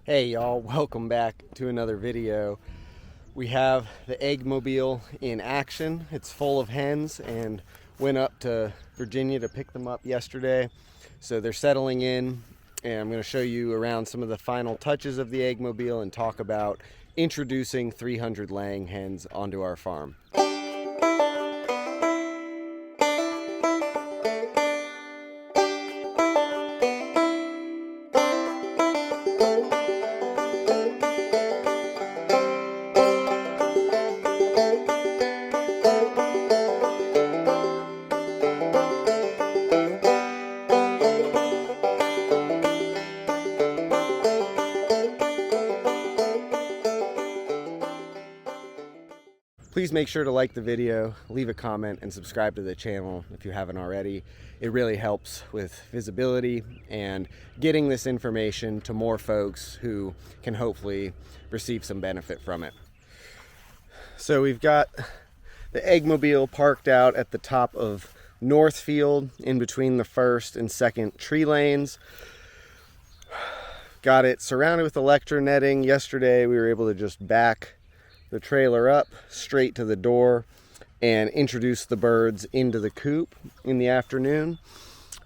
Hey y'all, welcome back to another video. We have the egg mobile in action. It's full of hens and went up to Virginia to pick them up yesterday. So they're settling in, and I'm going to show you around some of the final touches of the egg mobile and talk about introducing 300 laying hens onto our farm. Please make sure to like the video, leave a comment, and subscribe to the channel if you haven't already. It really helps with visibility and getting this information to more folks who can hopefully receive some benefit from it. So we've got the eggmobile parked out at the top of Northfield in between the first and second tree lanes. Got it surrounded with electronetting. Yesterday we were able to just back the trailer up straight to the door and introduce the birds into the coop in the afternoon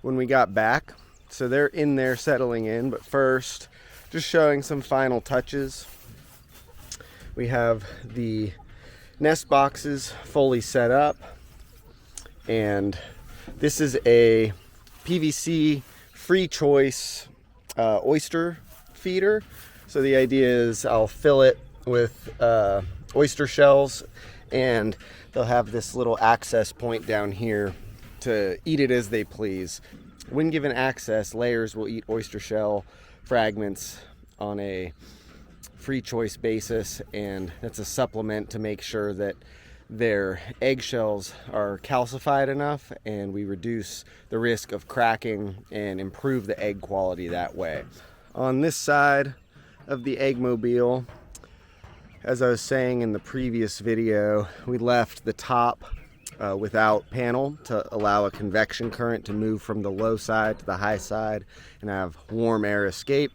when we got back. So they're in there settling in, but first just showing some final touches. We have the nest boxes fully set up, and this is a PVC free choice oyster feeder. So the idea is I'll fill it with oyster shells, and they'll have this little access point down here to eat it as they please. When given access, layers will eat oyster shell fragments on a free choice basis, and that's a supplement to make sure that their eggshells are calcified enough and we reduce the risk of cracking and improve the egg quality that way. On this side of the eggmobile, as I was saying in the previous video, we left the top without panel to allow a convection current to move from the low side to the high side and have warm air escape.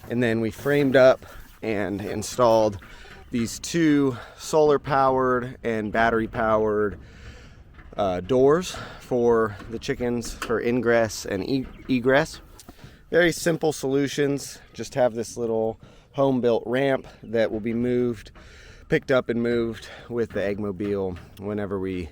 And then we framed up and installed these two solar powered and battery powered doors for the chickens for ingress and egress. Very simple solutions. Just have this little home-built ramp that will be picked up and moved with the eggmobile whenever we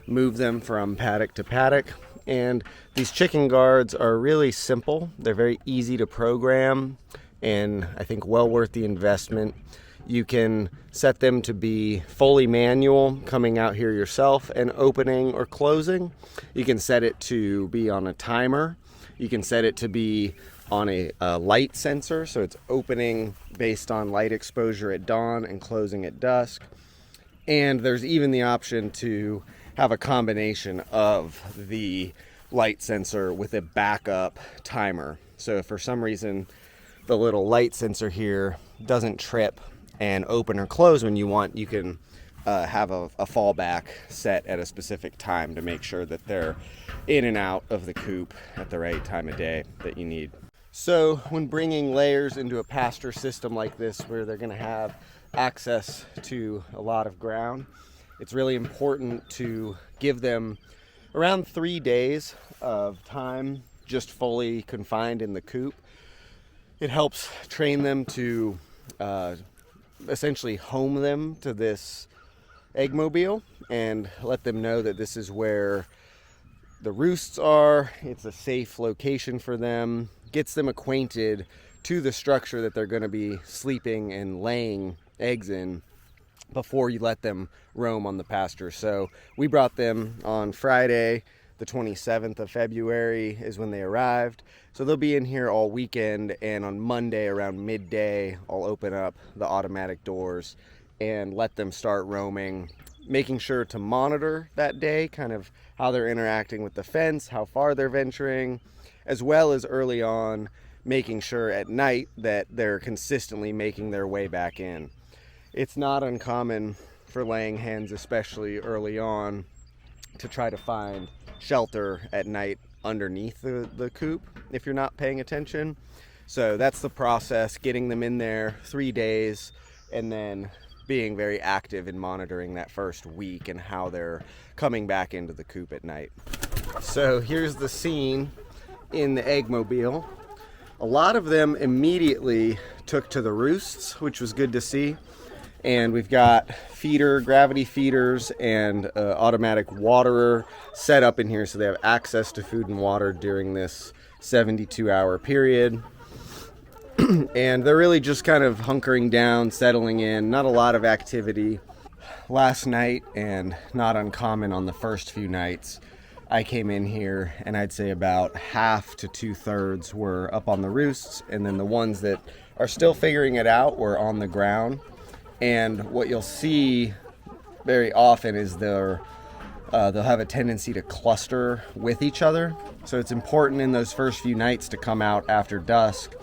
move them from paddock to paddock. And these chicken guards are really simple. They're very easy to program, and I think well worth the investment. You can set them to be fully manual, coming out here yourself and opening or closing. You can set it to be on a timer. You can set it to be on a light sensor, so it's opening based on light exposure at dawn and closing at dusk. And there's even the option to have a combination of the light sensor with a backup timer. So if for some reason the little light sensor here doesn't trip and open or close when you want, you can have a fallback set at a specific time to make sure that they're in and out of the coop at the right time of day that you need. So when bringing layers into a pasture system like this, where they're going to have access to a lot of ground, it's really important to give them around 3 days of time just fully confined in the coop. It helps train them to essentially home them to this eggmobile and let them know that this is where the roosts are. It's a safe location for them. Gets them acquainted to the structure that they're going to be sleeping and laying eggs in before you let them roam on the pasture. So we brought them on Friday, the 27th of February is when they arrived. So they'll be in here all weekend, and on Monday around midday, I'll open up the automatic doors and let them start roaming, making sure to monitor that day, kind of how they're interacting with the fence, how far they're venturing, as well as early on making sure at night that they're consistently making their way back in. It's not uncommon for laying hens, especially early on, to try to find shelter at night underneath the coop if you're not paying attention. So that's the process, getting them in there 3 days, and then being very active in monitoring that first week and how they're coming back into the coop at night. So here's the scene in the eggmobile. A lot of them immediately took to the roosts, which was good to see. And we've got gravity feeders and automatic waterer set up in here so they have access to food and water during this 72-hour period. And they're really just kind of hunkering down, settling in, not a lot of activity. Last night, and not uncommon on the first few nights, I came in here and I'd say about half to 2/3 were up on the roosts, and then the ones that are still figuring it out were on the ground. And what you'll see very often is they'll have a tendency to cluster with each other. So it's important in those first few nights to come out after dusk,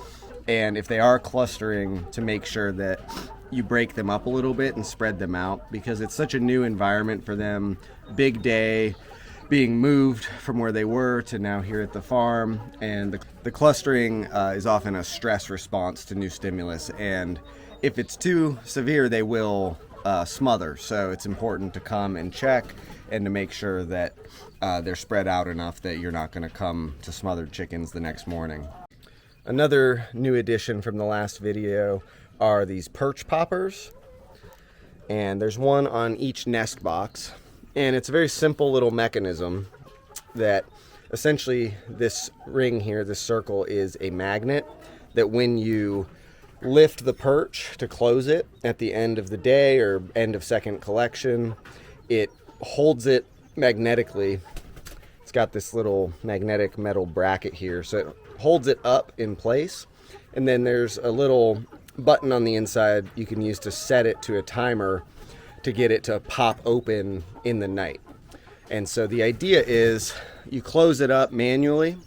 and if they are clustering, to make sure that you break them up a little bit and spread them out, because it's such a new environment for them. Big day, being moved from where they were to now here at the farm, and the clustering is often a stress response to new stimulus, and if it's too severe, they will smother. So it's important to come and check and to make sure that they're spread out enough that you're not going to come to smothered chickens the next morning. Another new addition from the last video are these perch poppers, and there's one on each nest box, and it's a very simple little mechanism that essentially this ring here, this circle, is a magnet that when you lift the perch to close it at the end of the day or end of second collection, it holds it magnetically. It's got this little magnetic metal bracket here, so it holds it up in place, and then there's a little button on the inside you can use to set it to a timer to get it to pop open in the night. And so the idea is you close it up manually,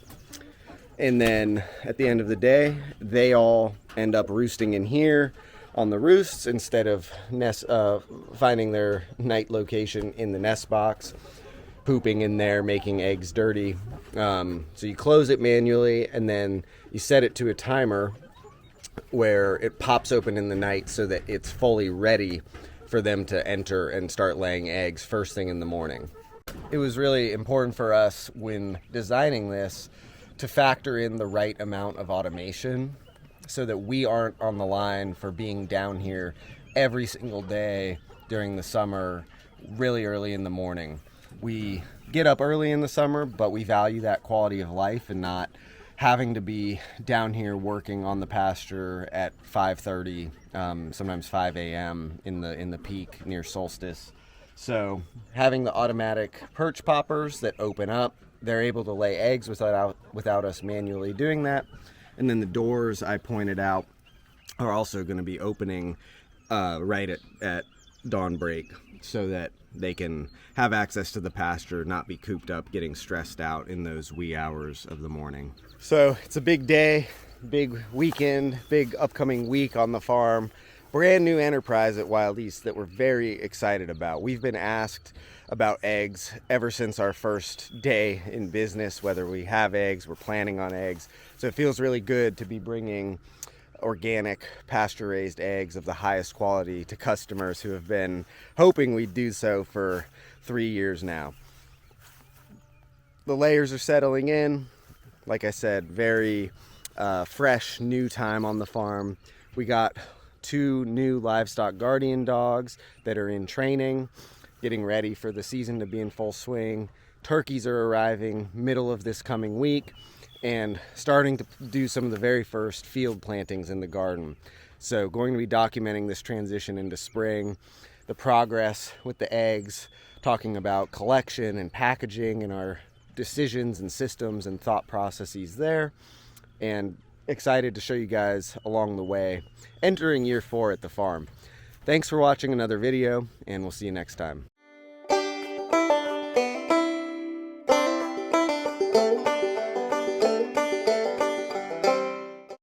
and then at the end of the day they all end up roosting in here on the roosts instead of finding their night location in the nest box, pooping in there, making eggs dirty. So you close it manually, and then you set it to a timer where it pops open in the night so that it's fully ready for them to enter and start laying eggs first thing in the morning. It was really important for us when designing this to factor in the right amount of automation so that we aren't on the line for being down here every single day during the summer, really early in the morning. We get up early in the summer, but we value that quality of life and not having to be down here working on the pasture at 5:30, sometimes 5 a.m. in the peak near solstice. So having the automatic perch poppers that open up, they're able to lay eggs without us manually doing that. And then the doors I pointed out are also going to be opening right at dawn break so that they can have access to the pasture, not be cooped up, getting stressed out in those wee hours of the morning. So it's a big day, big weekend, big upcoming week on the farm. Brand new enterprise at Wild East that we're very excited about. We've been asked about eggs ever since our first day in business, whether we have eggs, we're planning on eggs. So it feels really good to be bringing organic pasture-raised eggs of the highest quality to customers who have been hoping we'd do so for 3 years now. The layers are settling in. Like I said, very fresh, new time on the farm. We got 2 new livestock guardian dogs that are in training, getting ready for the season to be in full swing. Turkeys are arriving middle of this coming week and starting to do some of the very first field plantings in the garden. So going to be documenting this transition into spring, the progress with the eggs, talking about collection and packaging and our decisions and systems and thought processes there, and excited to show you guys along the way entering year 4 at the farm. Thanks for watching another video, and we'll see you next time.